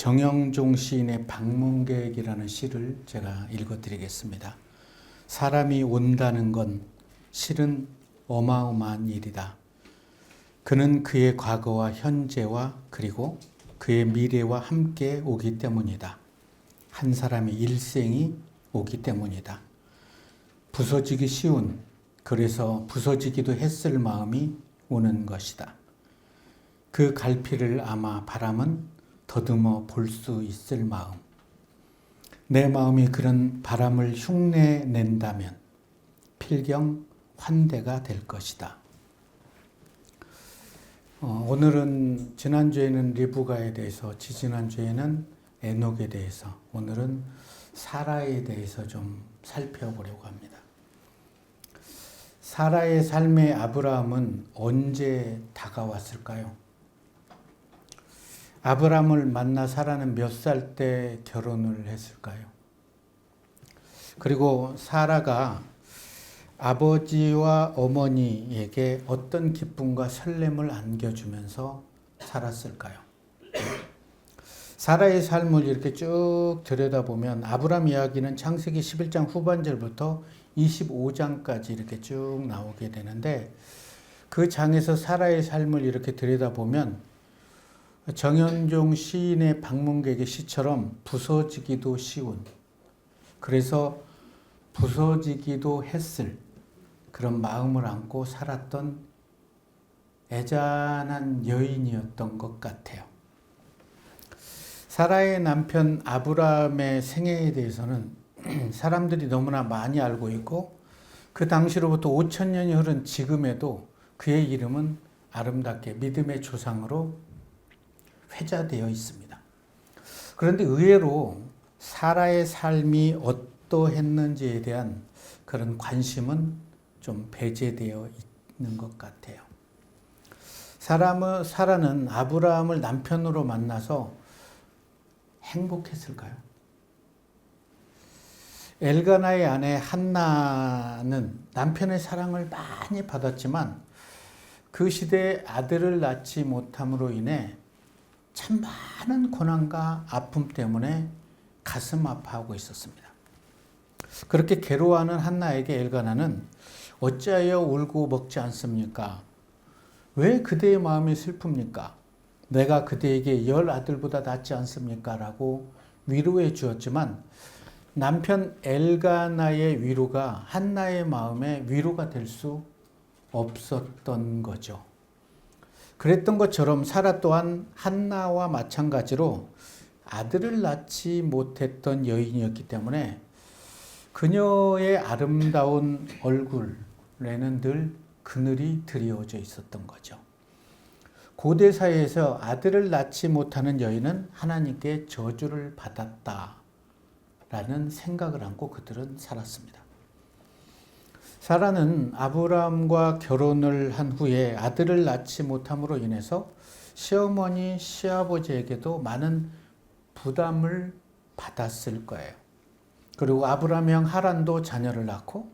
정영종 시인의 방문객이라는 시를 제가 읽어드리겠습니다. 사람이 온다는 건 실은 어마어마한 일이다. 그는 그의 과거와 현재와 그리고 그의 미래와 함께 오기 때문이다. 한 사람의 일생이 오기 때문이다. 부서지기 쉬운, 그래서 부서지기도 했을 마음이 오는 것이다. 그 갈피를 아마 바람은 더듬어 볼 수 있을 마음. 내 마음이 그런 바람을 흉내낸다면 필경 환대가 될 것이다. 오늘은 지난주에는 리브가에 대해서, 지지난주에는 에녹에 대해서, 오늘은 사라에 대해서 좀 살펴보려고 합니다. 사라의 삶의 아브라함은 언제 다가왔을까요? 아브라함을 만나 사라는 몇 살 때 결혼을 했을까요? 그리고 사라가 아버지와 어머니에게 어떤 기쁨과 설렘을 안겨주면서 살았을까요? 사라의 삶을 이렇게 쭉 들여다보면 아브라함 이야기는 창세기 11장 후반절부터 25장까지 이렇게 쭉 나오게 되는데, 그 장에서 사라의 삶을 이렇게 들여다보면 정현종 시인의 방문객의 시처럼 부서지기도 쉬운, 그래서 부서지기도 했을 그런 마음을 안고 살았던 애잔한 여인이었던 것 같아요. 사라의 남편 아브라함의 생애에 대해서는 사람들이 너무나 많이 알고 있고, 그 당시로부터 5,000년이 흐른 지금에도 그의 이름은 아름답게 믿음의 조상으로 회자되어 있습니다. 그런데 의외로 사라의 삶이 어떠했는지에 대한 그런 관심은 좀 배제되어 있는 것 같아요. 사라는 아브라함을 남편으로 만나서 행복했을까요? 엘가나의 아내 한나는 남편의 사랑을 많이 받았지만 그 시대에 아들을 낳지 못함으로 인해 참 많은 고난과 아픔 때문에 가슴 아파하고 있었습니다. 그렇게 괴로워하는 한나에게 엘가나는 어찌하여 울고 먹지 않습니까? 왜 그대의 마음이 슬픕니까? 내가 그대에게 10 아들보다 낫지 않습니까? 라고 위로해 주었지만 남편 엘가나의 위로가 한나의 마음에 위로가 될 수 없었던 거죠. 그랬던 것처럼 사라 또한 한나와 마찬가지로 아들을 낳지 못했던 여인이었기 때문에 그녀의 아름다운 얼굴에는 늘 그늘이 드리워져 있었던 거죠. 고대 사회에서 아들을 낳지 못하는 여인은 하나님께 저주를 받았다라는 생각을 안고 그들은 살았습니다. 사라는 아브라함과 결혼을 한 후에 아들을 낳지 못함으로 인해서 시어머니, 시아버지에게도 많은 부담을 받았을 거예요. 그리고 아브라함의 형 하란도 자녀를 낳고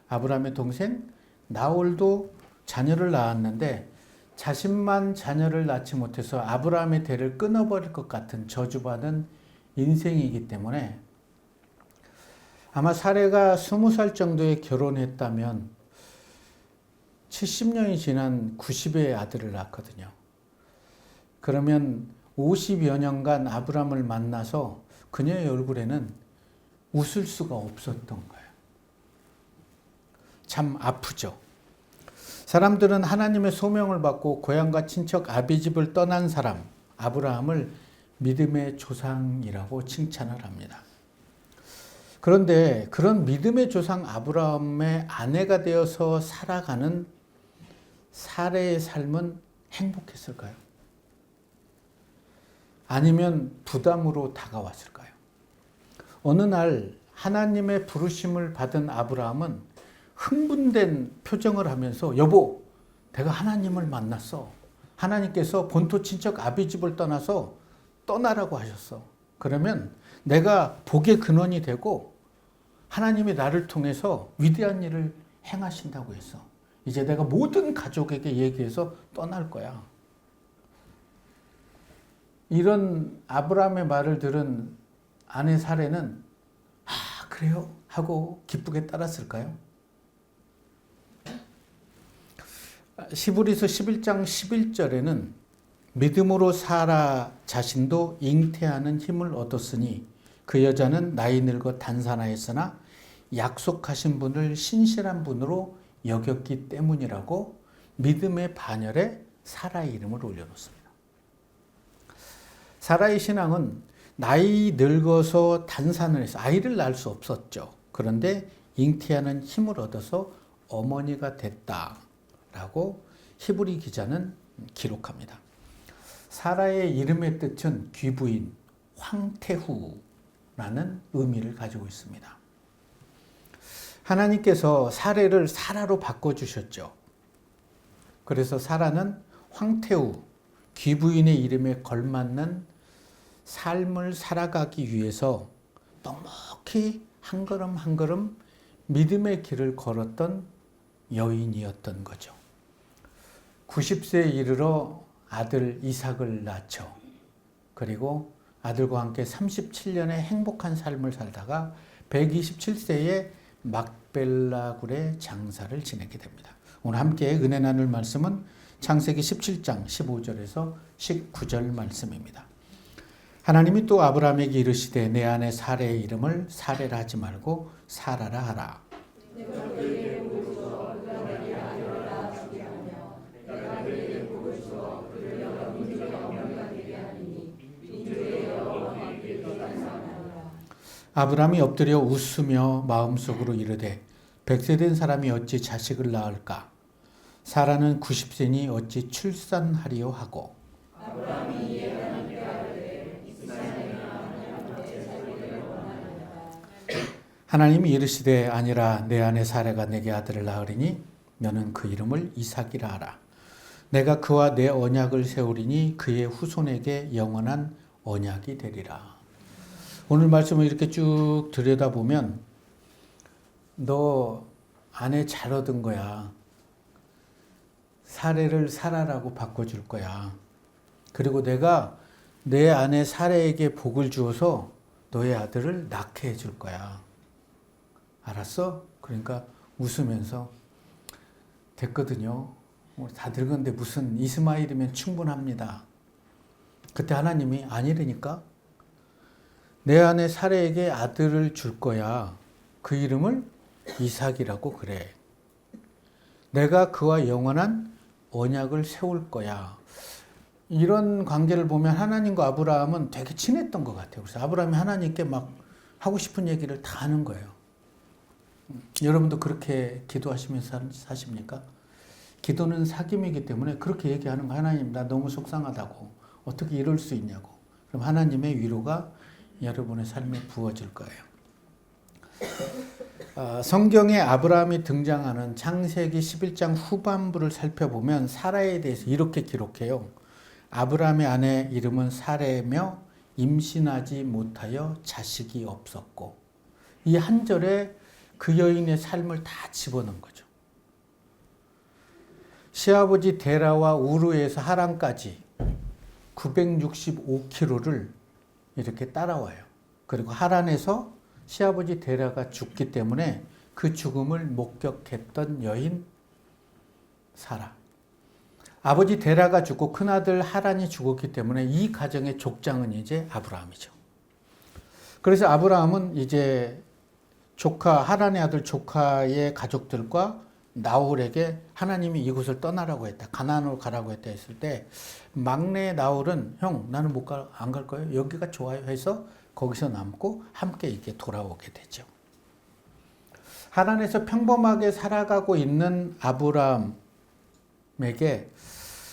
아브라함의 동생 나홀도 자녀를 낳았는데 자신만 자녀를 낳지 못해서 아브라함의 대를 끊어버릴 것 같은 저주받은 인생이기 때문에 아마 사례가 20살 정도에 결혼했다면 70년이 지난 90의 아들을 낳거든요. 그러면 50여 년간 아브라함을 만나서 그녀의 얼굴에는 웃을 수가 없었던 거예요. 참 아프죠. 사람들은 하나님의 소명을 받고 고향과 친척 아비집을 떠난 사람 아브라함을 믿음의 조상이라고 칭찬을 합니다. 그런데 그런 믿음의 조상 아브라함의 아내가 되어서 살아가는 사라의 삶은 행복했을까요? 아니면 부담으로 다가왔을까요? 어느 날 하나님의 부르심을 받은 아브라함은 흥분된 표정을 하면서 여보, 내가 하나님을 만났어. 하나님께서 본토 친척 아비집을 떠나서 떠나라고 하셨어. 그러면 내가 복의 근원이 되고 하나님이 나를 통해서 위대한 일을 행하신다고 했어. 이제 내가 모든 가족에게 얘기해서 떠날 거야. 이런 아브라함의 말을 들은 아내 사레는 아 그래요? 하고 기쁘게 따랐을까요? 히브리서 11장 11절에는 믿음으로 사라 자신도 잉태하는 힘을 얻었으니 그 여자는 나이 늙어 단산하였으나 약속하신 분을 신실한 분으로 여겼기 때문이라고 믿음의 반열에 사라의 이름을 올려놓습니다. 사라의 신앙은 나이 늙어서 단산을 해서 아이를 낳을 수 없었죠. 그런데 잉태하는 힘을 얻어서 어머니가 됐다라고 히브리 기자는 기록합니다. 사라의 이름의 뜻은 귀부인, 황태후라는 의미를 가지고 있습니다. 하나님께서 사레를 사라로 바꿔주셨죠. 그래서 사라는 황태후, 귀부인의 이름에 걸맞는 삶을 살아가기 위해서 넉넉히 한 걸음 한 걸음 믿음의 길을 걸었던 여인이었던 거죠. 90세에 이르러 아들 이삭을 낳죠. 그리고 아들과 함께 37년의 행복한 삶을 살다가 127세에 막벨라굴의 장사를 지내게 됩니다. 오늘 함께 은혜 나눌 말씀은 창세기 17장 15절에서 19절 말씀입니다. 하나님이 또 아브라함에게 이르시되 내 아내 사레의 이름을 사레라 하지 말고 사라라 하라. 아브라함이 엎드려 웃으며 마음속으로 이르되 100세 된 사람이 어찌 자식을 낳을까? 사라는 90세니 어찌 출산하리요 하고 하나님이 이르시되 아니라 내 아내 사라가 내게 아들을 낳으리니 너는 그 이름을 이삭이라 하라. 내가 그와 내 언약을 세우리니 그의 후손에게 영원한 언약이 되리라. 오늘 말씀을 이렇게 쭉 들여다보면 너 아내 잘 얻은 거야. 사레를 사라라고 바꿔줄 거야. 그리고 내가 내 아내 사레에게 복을 주어서 너의 아들을 낳게 해줄 거야. 알았어? 그러니까 웃으면서 됐거든요. 다 늙었는데 무슨 이스마일이면 충분합니다. 그때 하나님이 아니라니까 내 아내 사레에게 아들을 줄 거야. 그 이름을 이삭이라고 그래. 내가 그와 영원한 언약을 세울 거야. 이런 관계를 보면 하나님과 아브라함은 되게 친했던 것 같아요. 그래서 아브라함이 하나님께 막 하고 싶은 얘기를 다 하는 거예요. 여러분도 그렇게 기도하시면서 사십니까? 기도는 사귐이기 때문에 그렇게 얘기하는 거. 하나님 나 너무 속상하다고. 어떻게 이럴 수 있냐고. 그럼 하나님의 위로가 여러분의 삶에 부어질 거예요. 성경에 아브라함이 등장하는 창세기 11장 후반부를 살펴보면 사라에 대해서 이렇게 기록해요. 아브라함의 아내 이름은 사레며 임신하지 못하여 자식이 없었고, 이 한 절에 그 여인의 삶을 다 집어넣은 거죠. 시아버지 데라와 우르에서 하란까지 965km를 이렇게 따라와요. 그리고 하란에서 시아버지 데라가 죽기 때문에 그 죽음을 목격했던 여인 사라. 아버지 데라가 죽고 큰아들 하란이 죽었기 때문에 이 가정의 족장은 이제 아브라함이죠. 그래서 아브라함은 이제 하란의 아들 조카의 가족들과 나홀에게 하나님이 이곳을 떠나라고 했다. 가나안으로 가라고 했다 했을 때 막내 나홀은 형 나는 안 갈 거예요. 여기가 좋아요 해서 거기서 남고 함께 이렇게 돌아오게 되죠. 하란에서 평범하게 살아가고 있는 아브라함에게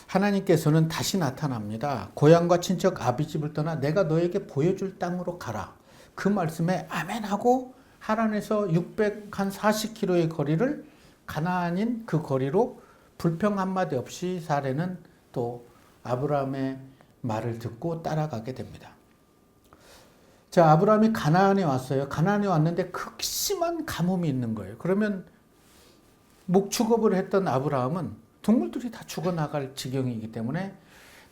하나님께서는 다시 나타납니다. 고향과 친척 아비집을 떠나 내가 너에게 보여줄 땅으로 가라. 그 말씀에 아멘하고 하란에서 640km의 거리를 가나안인 그 거리로 불평 한마디 없이 사레는 또 아브라함의 말을 듣고 따라가게 됩니다. 자, 아브라함이 가나안에 왔어요. 가나안에 왔는데 극심한 가뭄이 있는 거예요. 그러면 목축업을 했던 아브라함은 동물들이 다 죽어나갈 지경이기 때문에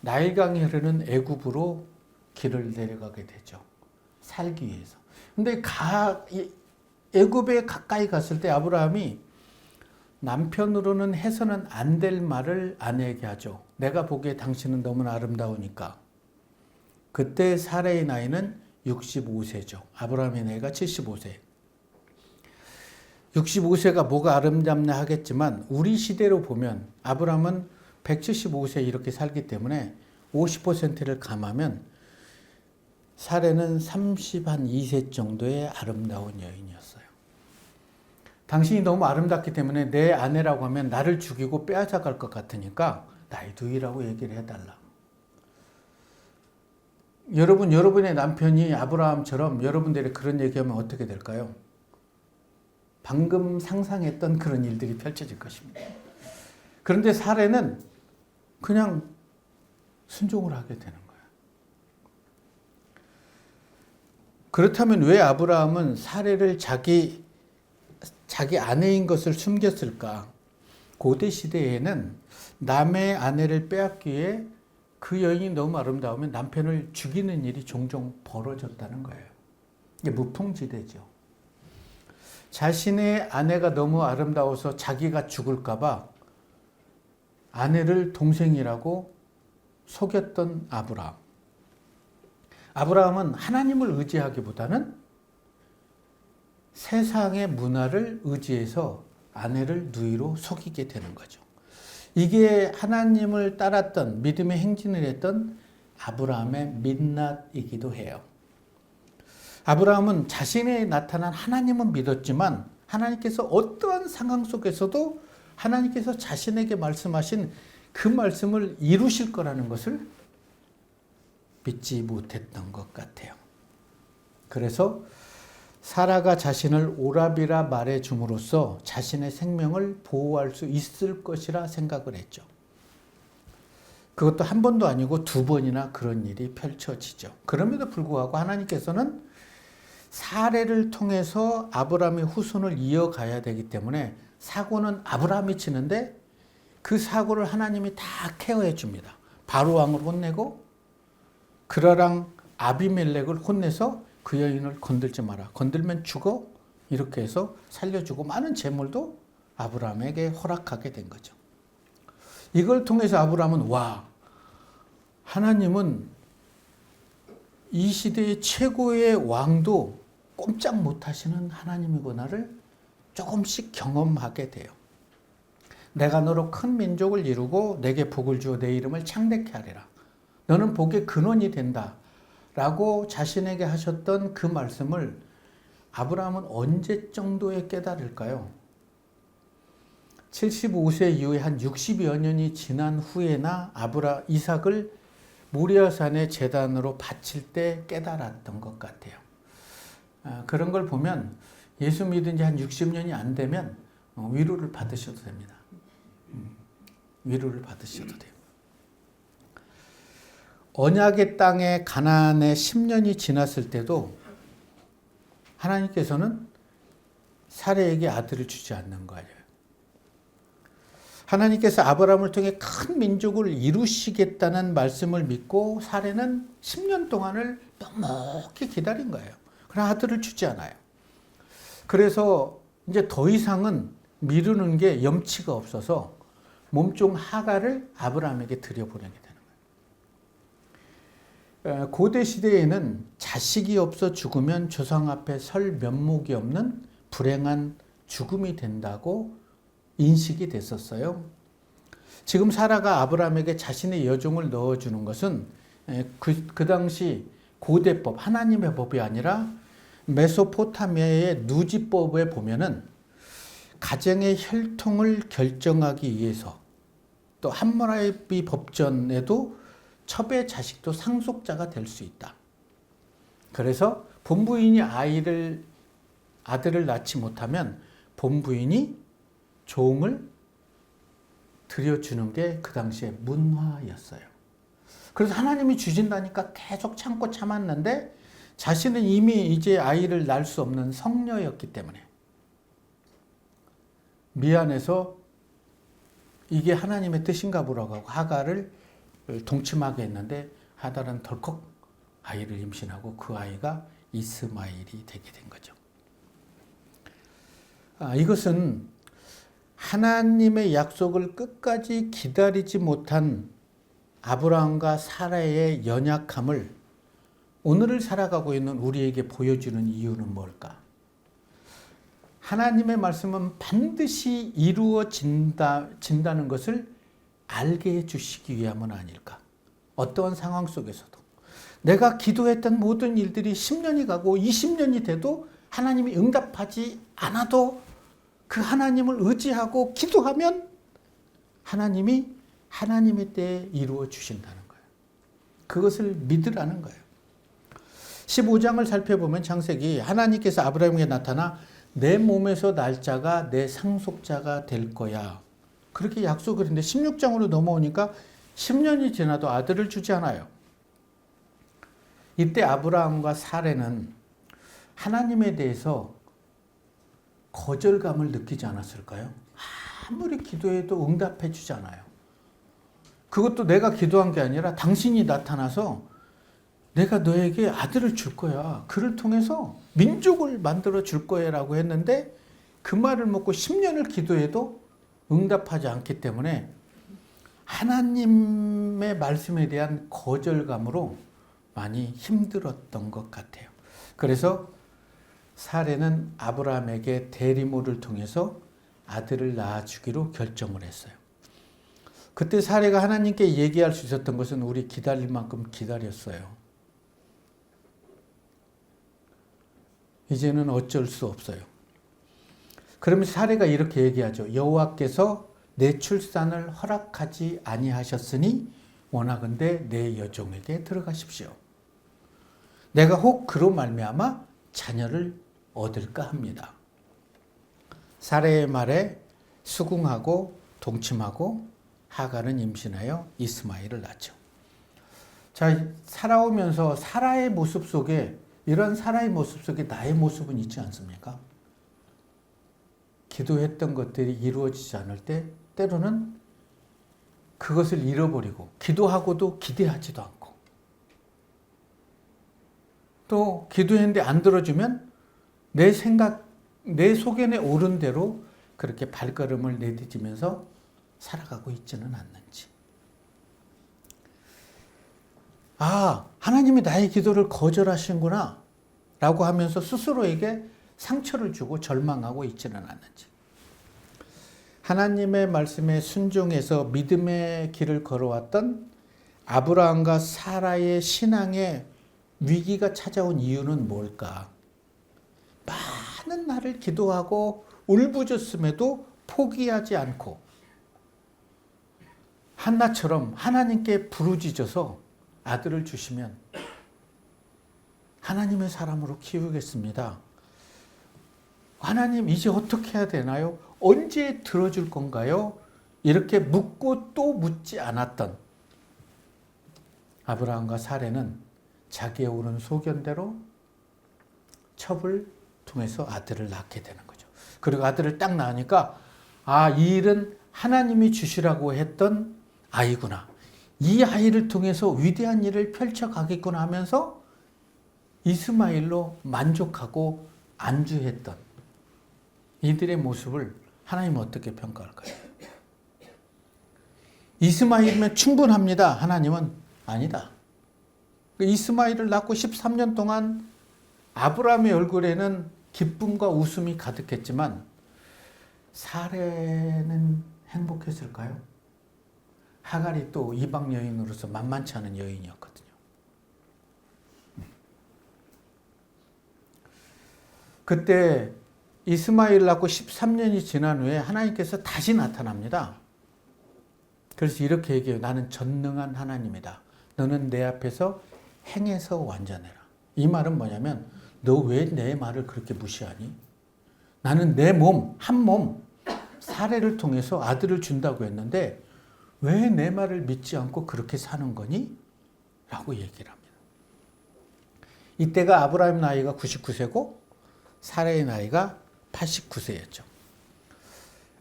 나일강이 흐르는 애굽으로 길을 내려가게 되죠. 살기 위해서. 근데 애굽에 가까이 갔을 때 아브라함이 남편으로는 해서는 안 될 말을 아내에게 하죠. 내가 보기에 당신은 너무나 아름다우니까. 그때 사라의 나이는 65세죠. 아브라함의 나이가 75세. 65세가 뭐가 아름답냐 하겠지만 우리 시대로 보면 아브라함은 175세 이렇게 살기 때문에 50%를 감하면 사례는 32세 정도의 아름다운 여인이었어요. 당신이 너무 아름답기 때문에 내 아내라고 하면 나를 죽이고 빼앗아갈 것 같으니까 나의 누이라고 얘기를 해달라. 여러분의 남편이 아브라함처럼 여러분들이 그런 얘기하면 어떻게 될까요? 방금 상상했던 그런 일들이 펼쳐질 것입니다. 그런데 사례는 그냥 순종을 하게 되는 거예요. 그렇다면 왜 아브라함은 사례를 자기 아내인 것을 숨겼을까? 고대 시대에는 남의 아내를 빼앗기 위해 그 여인이 너무 아름다우면 남편을 죽이는 일이 종종 벌어졌다는 거예요. 이게 무풍지대죠. 자신의 아내가 너무 아름다워서 자기가 죽을까 봐 아내를 동생이라고 속였던 아브라함. 아브라함은 하나님을 의지하기보다는 세상의 문화를 의지해서 아내를 누이로 속이게 되는 거죠. 이게 하나님을 따랐던 믿음의 행진을 했던 아브라함의 민낯이기도 해요. 아브라함은 자신에 나타난 하나님은 믿었지만 하나님께서 어떠한 상황 속에서도 하나님께서 자신에게 말씀하신 그 말씀을 이루실 거라는 것을 믿지 못했던 것 같아요. 그래서 사라가 자신을 오라비라 말해 줌으로써 자신의 생명을 보호할 수 있을 것이라 생각을 했죠. 그것도 한 번도 아니고 두 번이나 그런 일이 펼쳐지죠. 그럼에도 불구하고 하나님께서는 사례를 통해서 아브라함의 후손을 이어가야 되기 때문에 사고는 아브라함이 치는데 그 사고를 하나님이 다 케어해 줍니다. 바로 왕을 혼내고 그라랑 아비멜렉을 혼내서 그 여인을 건들지 마라. 건들면 죽어. 이렇게 해서 살려주고 많은 재물도 아브라함에게 허락하게 된 거죠. 이걸 통해서 아브라함은 하나님은 이 시대의 최고의 왕도 꼼짝 못하시는 하나님이구나를 조금씩 경험하게 돼요. 내가 너로 큰 민족을 이루고 내게 복을 주어 내 이름을 창대케 하리라. 너는 복의 근원이 된다. 라고 자신에게 하셨던 그 말씀을 아브라함은 언제 정도에 깨달을까요? 75세 이후에 한 60여 년이 지난 후에나 이삭을 모리아산의 제단으로 바칠 때 깨달았던 것 같아요. 그런 걸 보면 예수 믿은 지 한 60년이 안 되면 위로를 받으셔도 됩니다. 위로를 받으셔도 돼요. 언약의 땅에 가나안에 10년이 지났을 때도 하나님께서는 사레에게 아들을 주지 않는 거예요. 하나님께서 아브라함을 통해 큰 민족을 이루시겠다는 말씀을 믿고 사레는 10년 동안을 넉넉히 기다린 거예요. 그러나 아들을 주지 않아요. 그래서 이제 더 이상은 미루는 게 염치가 없어서 몸종 하갈을 아브라함에게 들여보내게 돼요. 고대 시대에는 자식이 없어 죽으면 조상 앞에 설 면목이 없는 불행한 죽음이 된다고 인식이 됐었어요. 지금 사라가 아브라함에게 자신의 여종을 넣어주는 것은 그 당시 고대법, 하나님의 법이 아니라 메소포타미아의 누지법에 보면은 가정의 혈통을 결정하기 위해서 또 함무라비 법전에도 첩의 자식도 상속자가 될 수 있다. 그래서 본부인이 아들을 낳지 못하면 본부인이 종을 들여주는 게 그 당시의 문화였어요. 그래서 하나님이 주신다니까 계속 참고 참았는데 자신은 이미 이제 아이를 낳을 수 없는 성녀였기 때문에 미안해서 이게 하나님의 뜻인가 보라고 하고 하갈을 동침하게 했는데 하갈은 덜컥 아이를 임신하고 그 아이가 이스마엘이 되게 된 거죠. 이것은 하나님의 약속을 끝까지 기다리지 못한 아브라함과 사라의 연약함을 오늘을 살아가고 있는 우리에게 보여주는 이유는 뭘까? 하나님의 말씀은 반드시 이루어진다는 것을 알게 해주시기 위함은 아닐까? 어떠한 상황 속에서도 내가 기도했던 모든 일들이 10년이 가고 20년이 돼도 하나님이 응답하지 않아도 그 하나님을 의지하고 기도하면 하나님이 하나님의 때에 이루어 주신다는 거예요. 그것을 믿으라는 거예요. 15장을 살펴보면 창세기 하나님께서 아브라함에게 나타나 내 몸에서 날 자가 내 상속자가 될 거야. 그렇게 약속을 했는데 16장으로 넘어오니까 10년이 지나도 아들을 주지 않아요. 이때 아브라함과 사레는 하나님에 대해서 거절감을 느끼지 않았을까요? 아무리 기도해도 응답해 주잖아요. 그것도 내가 기도한 게 아니라 당신이 나타나서 내가 너에게 아들을 줄 거야. 그를 통해서 민족을 만들어 줄 거야 라고 했는데 그 말을 먹고 10년을 기도해도 응답하지 않기 때문에 하나님의 말씀에 대한 거절감으로 많이 힘들었던 것 같아요. 그래서 사레는 아브라함에게 대리모를 통해서 아들을 낳아주기로 결정을 했어요. 그때 사레가 하나님께 얘기할 수 있었던 것은 우리 기다릴 만큼 기다렸어요. 이제는 어쩔 수 없어요. 그러면서 사레가 이렇게 얘기하죠. 여호와께서 내 출산을 허락하지 아니하셨으니 원하건대 내 여종에게 들어가십시오. 내가 혹 그로 말미암아 자녀를 얻을까 합니다. 사레의 말에 수긍하고 동침하고 하갈은 임신하여 이스마엘을 낳죠. 자, 살아오면서 사라의 모습 속에 이런 사라의 모습 속에 나의 모습은 있지 않습니까? 기도했던 것들이 이루어지지 않을 때 때로는 그것을 잃어버리고 기도하고도 기대하지도 않고 또 기도했는데 안 들어주면 내 생각, 내 속에 오른 대로 그렇게 발걸음을 내디디면서 살아가고 있지는 않는지. 하나님이 나의 기도를 거절하신구나 라고 하면서 스스로에게 상처를 주고 절망하고 있지는 않는지. 하나님의 말씀에 순종해서 믿음의 길을 걸어왔던 아브라함과 사라의 신앙의 위기가 찾아온 이유는 뭘까? 많은 날을 기도하고 울부짖음에도 포기하지 않고 한나처럼 하나님께 부르짖어서 아들을 주시면 하나님의 사람으로 키우겠습니다. 하나님 이제 어떻게 해야 되나요? 언제 들어줄 건가요? 이렇게 묻고 또 묻지 않았던 아브라함과 사레는 자기의 옳은 소견대로 첩을 통해서 아들을 낳게 되는 거죠. 그리고 아들을 딱 낳으니까 이 일은 하나님이 주시라고 했던 아이구나. 이 아이를 통해서 위대한 일을 펼쳐가겠구나 하면서 이스마엘로 만족하고 안주했던 이들의 모습을 하나님은 어떻게 평가할까요? 이스마엘이면 충분합니다. 하나님은 아니다. 이스마엘을 낳고 13년 동안 아브라함의 얼굴에는 기쁨과 웃음이 가득했지만 사레는 행복했을까요? 하갈이 또 이방 여인으로서 만만치 않은 여인이었거든요. 그때 이스마엘 낳고 13년이 지난 후에 하나님께서 다시 나타납니다. 그래서 이렇게 얘기해요. 나는 전능한 하나님이다. 너는 내 앞에서 행해서 완전해라. 이 말은 뭐냐면 너 왜 내 말을 그렇게 무시하니? 나는 내 몸, 한 몸, 사례를 통해서 아들을 준다고 했는데 왜 내 말을 믿지 않고 그렇게 사는 거니? 라고 얘기를 합니다. 이때가 아브라함 나이가 99세고 사레의 나이가 89세였죠.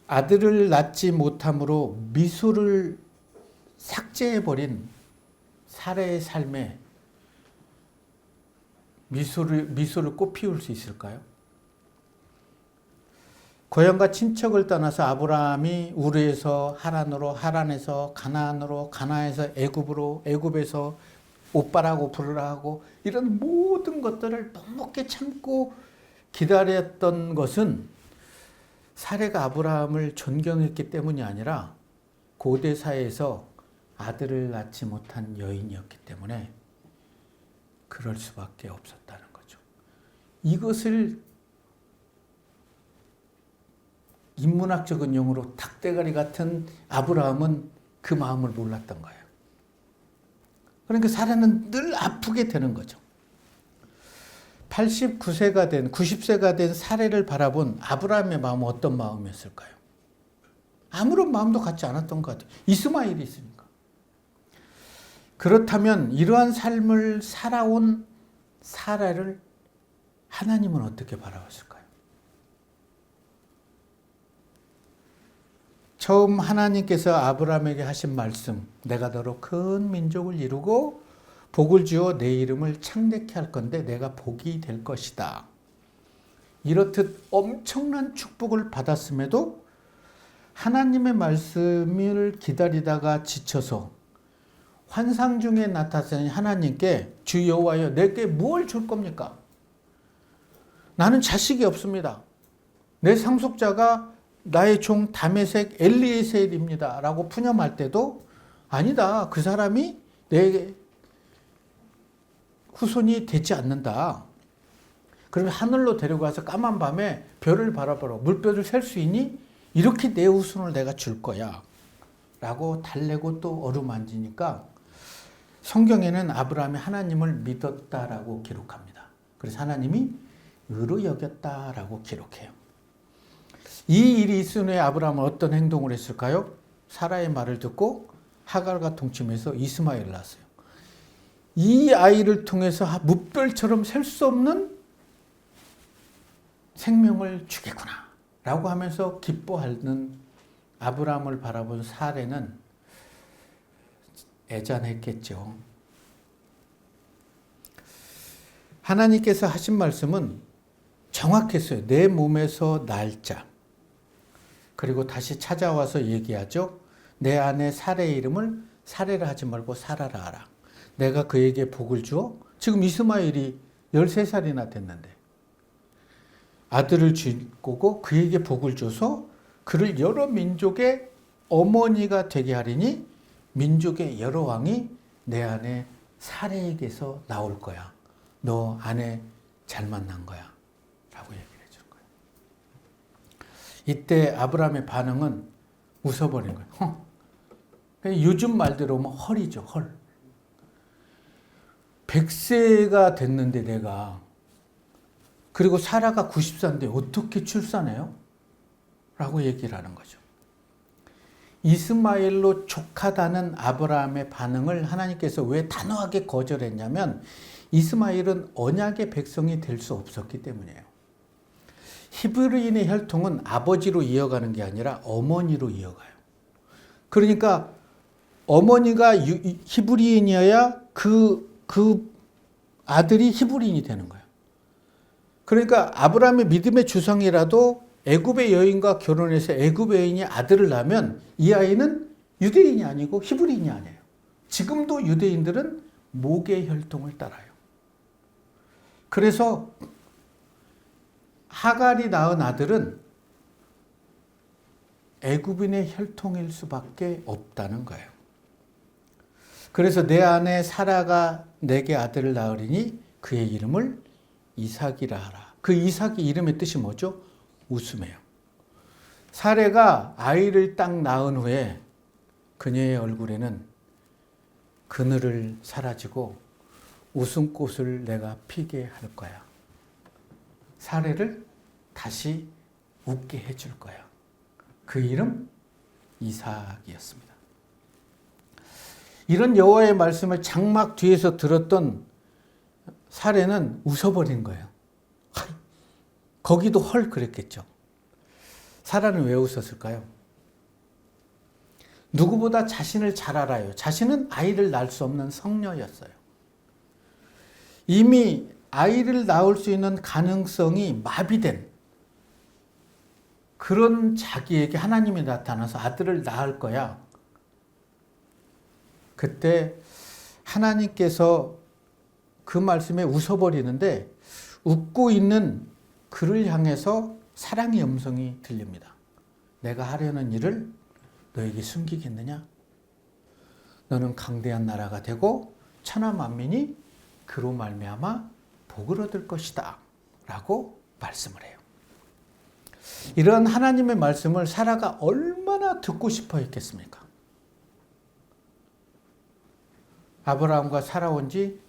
아들을 낳지 못함으로 미소를 삭제해버린 사레의 삶에 미소를 꽃 피울 수 있을까요? 고향과 친척을 떠나서 아브라함이 우르에서 하란으로, 하란에서 가나안으로, 가나안에서 애굽으로, 애굽에서 오빠라고 부르라 하고 이런 모든 것들을 넉넉히 참고 기다렸던 것은 사레가 아브라함을 존경했기 때문이 아니라 고대 사회에서 아들을 낳지 못한 여인이었기 때문에 그럴 수밖에 없었다는 거죠. 이것을 인문학적인 용어로 닭대가리 같은 아브라함은 그 마음을 몰랐던 거예요. 그러니까 사례는 늘 아프게 되는 거죠. 89세가 된, 90세가 된 사례를 바라본 아브라함의 마음은 어떤 마음이었을까요? 아무런 마음도 갖지 않았던 것 같아요. 이스마엘이 있으니까. 그렇다면 이러한 삶을 살아온 사라를 하나님은 어떻게 바라봤을까요? 처음 하나님께서 아브라함에게 하신 말씀, 내가 너로 큰 민족을 이루고 복을 주어 내 이름을 창대케 할 건데 내가 복이 될 것이다. 이렇듯 엄청난 축복을 받았음에도 하나님의 말씀을 기다리다가 지쳐서 환상 중에 나타나신 하나님께 주 여호와여 내게 무엇을 줄 겁니까? 나는 자식이 없습니다. 내 상속자가 나의 종 다메섹 엘리에셀입니다. 라고 푸념할 때도 아니다. 그 사람이 내 후손이 되지 않는다. 그러면 하늘로 데려가서 까만 밤에 별을 바라보라. 물별을 셀 수 있니? 이렇게 내 후손을 내가 줄 거야. 라고 달래고 또 어루만지니까 성경에는 아브라함이 하나님을 믿었다라고 기록합니다. 그래서 하나님이 의로 여겼다라고 기록해요. 이 일이 있은 후에 아브라함은 어떤 행동을 했을까요? 사라의 말을 듣고 하갈과 동침해서 이스마엘을 낳았어요. 이 아이를 통해서 무별처럼 셀 수 없는 생명을 주겠구나 라고 하면서 기뻐하는 아브라함을 바라본 사레는 애잔했겠죠. 하나님께서 하신 말씀은 정확했어요. 내 몸에서 날짜. 그리고 다시 찾아와서 얘기하죠. 내 아내 사레의 이름을 사레라 하지 말고 사라라 하라. 내가 그에게 복을 주어 지금 이스마엘이 13살이나 됐는데 아들을 줄 거고 그에게 복을 줘서 그를 여러 민족의 어머니가 되게 하리니 민족의 여러 왕이 내 아내 사레에게서 나올 거야. 너 아내 잘 만난 거야. 라고 얘기를 해주는 거예요. 이때 아브라함의 반응은 웃어버린 거예요. 요즘 말대로 하면 헐이죠. 헐. 100세가 됐는데 내가 그리고 사라가 90세인데 어떻게 출산해요? 라고 얘기를 하는 거죠. 이스마엘로 족하다는 아브라함의 반응을 하나님께서 왜 단호하게 거절했냐면 이스마엘은 언약의 백성이 될 수 없었기 때문이에요. 히브리인의 혈통은 아버지로 이어가는 게 아니라 어머니로 이어가요. 그러니까 어머니가 히브리인이어야 그 아들이 히브리인이 되는 거예요. 그러니까 아브라함의 믿음의 주성이라도 애굽의 여인과 결혼해서 애굽의 여인이 아들을 낳으면 이 아이는 유대인이 아니고 히브리인이 아니에요. 지금도 유대인들은 모계 혈통을 따라요. 그래서 하갈이 낳은 아들은 애굽인의 혈통일 수밖에 없다는 거예요. 그래서 내 아내 사라가 내게 아들을 낳으리니 그의 이름을 이삭이라 하라. 그 이삭의 이름의 뜻이 뭐죠? 웃음이에요. 사레가 아이를 딱 낳은 후에 그녀의 얼굴에는 그늘을 사라지고 웃음꽃을 내가 피게 할 거야. 사레를 다시 웃게 해줄 거야. 그 이름 이삭이었습니다. 이런 여호와의 말씀을 장막 뒤에서 들었던 사레는 웃어버린 거예요. 거기도 헐 그랬겠죠. 사라는 왜 웃었을까요? 누구보다 자신을 잘 알아요. 자신은 아이를 낳을 수 없는 성녀였어요. 이미 아이를 낳을 수 있는 가능성이 마비된 그런 자기에게 하나님이 나타나서 아들을 낳을 거야. 그때 하나님께서 그 말씀에 웃어버리는데 웃고 있는 그를 향해서 사랑의 음성이 들립니다. 내가 하려는 일을 너에게 숨기겠느냐? 너는 강대한 나라가 되고 천하 만민이 그로 말미암아 복을 얻을 것이다 라고 말씀을 해요. 이런 하나님의 말씀을 사라가 얼마나 듣고 싶어 했겠습니까? 아브라함과 살아온 지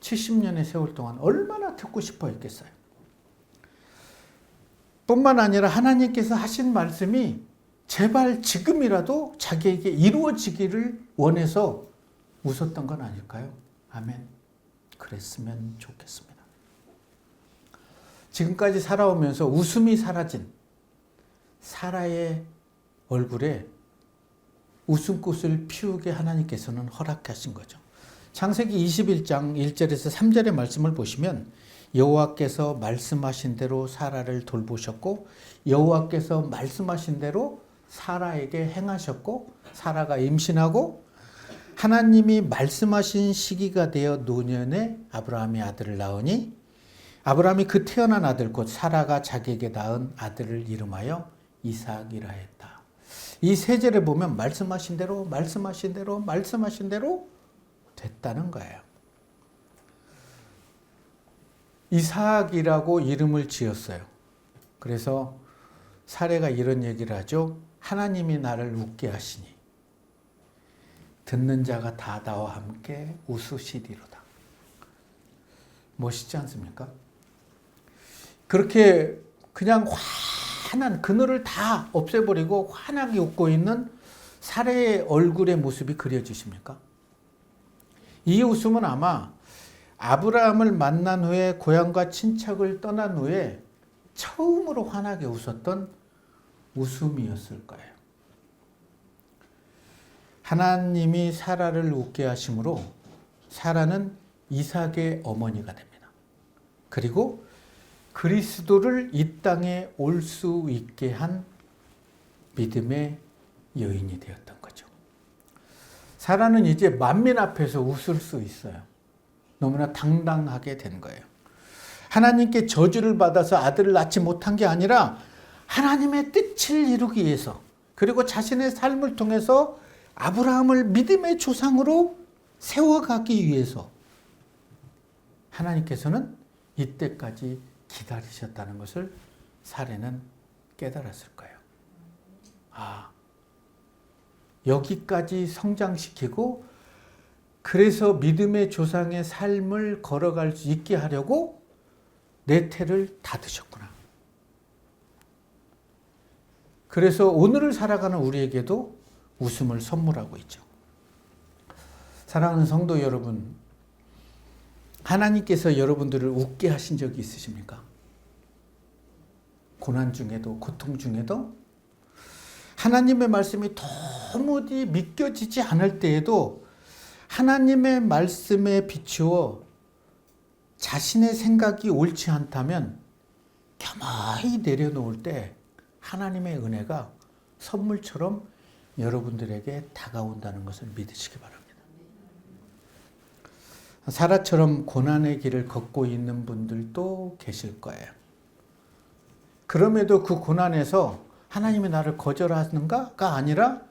70년의 세월 동안 얼마나 듣고 싶어 했겠어요. 뿐만 아니라 하나님께서 하신 말씀이 제발 지금이라도 자기에게 이루어지기를 원해서 웃었던 건 아닐까요? 아멘. 그랬으면 좋겠습니다. 지금까지 살아오면서 웃음이 사라진 사라의 얼굴에 웃음꽃을 피우게 하나님께서는 허락하신 거죠. 창세기 21장 1절에서 3절의 말씀을 보시면 여호와께서 말씀하신 대로 사라를 돌보셨고 여호와께서 말씀하신 대로 사라에게 행하셨고 사라가 임신하고 하나님이 말씀하신 시기가 되어 노년에 아브라함이 아들을 낳으니 아브라함이 그 태어난 아들 곧 사라가 자기에게 낳은 아들을 이름하여 이삭이라 했다. 이 세 절에 보면 말씀하신 대로 말씀하신 대로 말씀하신 대로 됐다는 거예요. 이삭이라고 이름을 지었어요. 그래서 사례가 이런 얘기를 하죠. 하나님이 나를 웃게 하시니 듣는 자가 다 나와 함께 웃으시리로다. 멋있지 않습니까? 그렇게 그냥 환한 그늘을 다 없애버리고 환하게 웃고 있는 사례의 얼굴의 모습이 그려지십니까? 이 웃음은 아마 아브라함을 만난 후에 고향과 친척을 떠난 후에 처음으로 환하게 웃었던 웃음이었을 거예요. 하나님이 사라를 웃게 하심으로 사라는 이삭의 어머니가 됩니다. 그리고 그리스도를 이 땅에 올 수 있게 한 믿음의 여인이 되었던 거죠. 사라는 이제 만민 앞에서 웃을 수 있어요. 너무나 당당하게 된 거예요. 하나님께 저주를 받아서 아들을 낳지 못한 게 아니라 하나님의 뜻을 이루기 위해서 그리고 자신의 삶을 통해서 아브라함을 믿음의 조상으로 세워가기 위해서 하나님께서는 이때까지 기다리셨다는 것을 사례는 깨달았을 거예요. 아, 여기까지 성장시키고 그래서 믿음의 조상의 삶을 걸어갈 수 있게 하려고 내 태를 닫으셨구나. 그래서 오늘을 살아가는 우리에게도 웃음을 선물하고 있죠. 사랑하는 성도 여러분, 하나님께서 여러분들을 웃게 하신 적이 있으십니까? 고난 중에도 고통 중에도 하나님의 말씀이 도무지 믿겨지지 않을 때에도 하나님의 말씀에 비추어 자신의 생각이 옳지 않다면 겸허히 내려놓을 때 하나님의 은혜가 선물처럼 여러분들에게 다가온다는 것을 믿으시기 바랍니다. 사라처럼 고난의 길을 걷고 있는 분들도 계실 거예요. 그럼에도 그 고난에서 하나님이 나를 거절하는가가 아니라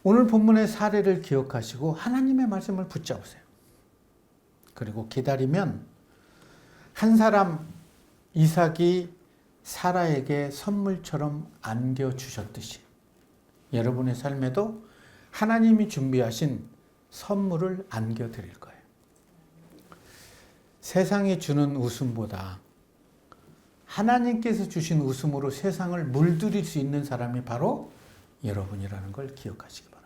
오늘 본문의 사례를 기억하시고 하나님의 말씀을 붙잡으세요. 그리고 기다리면 한 사람 이삭이 사라에게 선물처럼 안겨주셨듯이 여러분의 삶에도 하나님이 준비하신 선물을 안겨드릴 거예요. 세상이 주는 웃음보다 하나님께서 주신 웃음으로 세상을 물들일 수 있는 사람이 바로 여러분이라는 걸 기억하시기 바랍니다.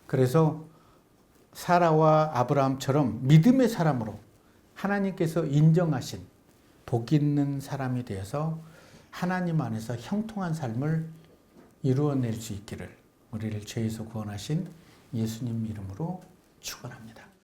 그래서 사라와 아브라함처럼 믿음의 사람으로 하나님께서 인정하신 복 있는 사람이 되어서 하나님 안에서 형통한 삶을 이루어낼 수 있기를 우리를 죄에서 구원하신 예수님 이름으로 축원합니다.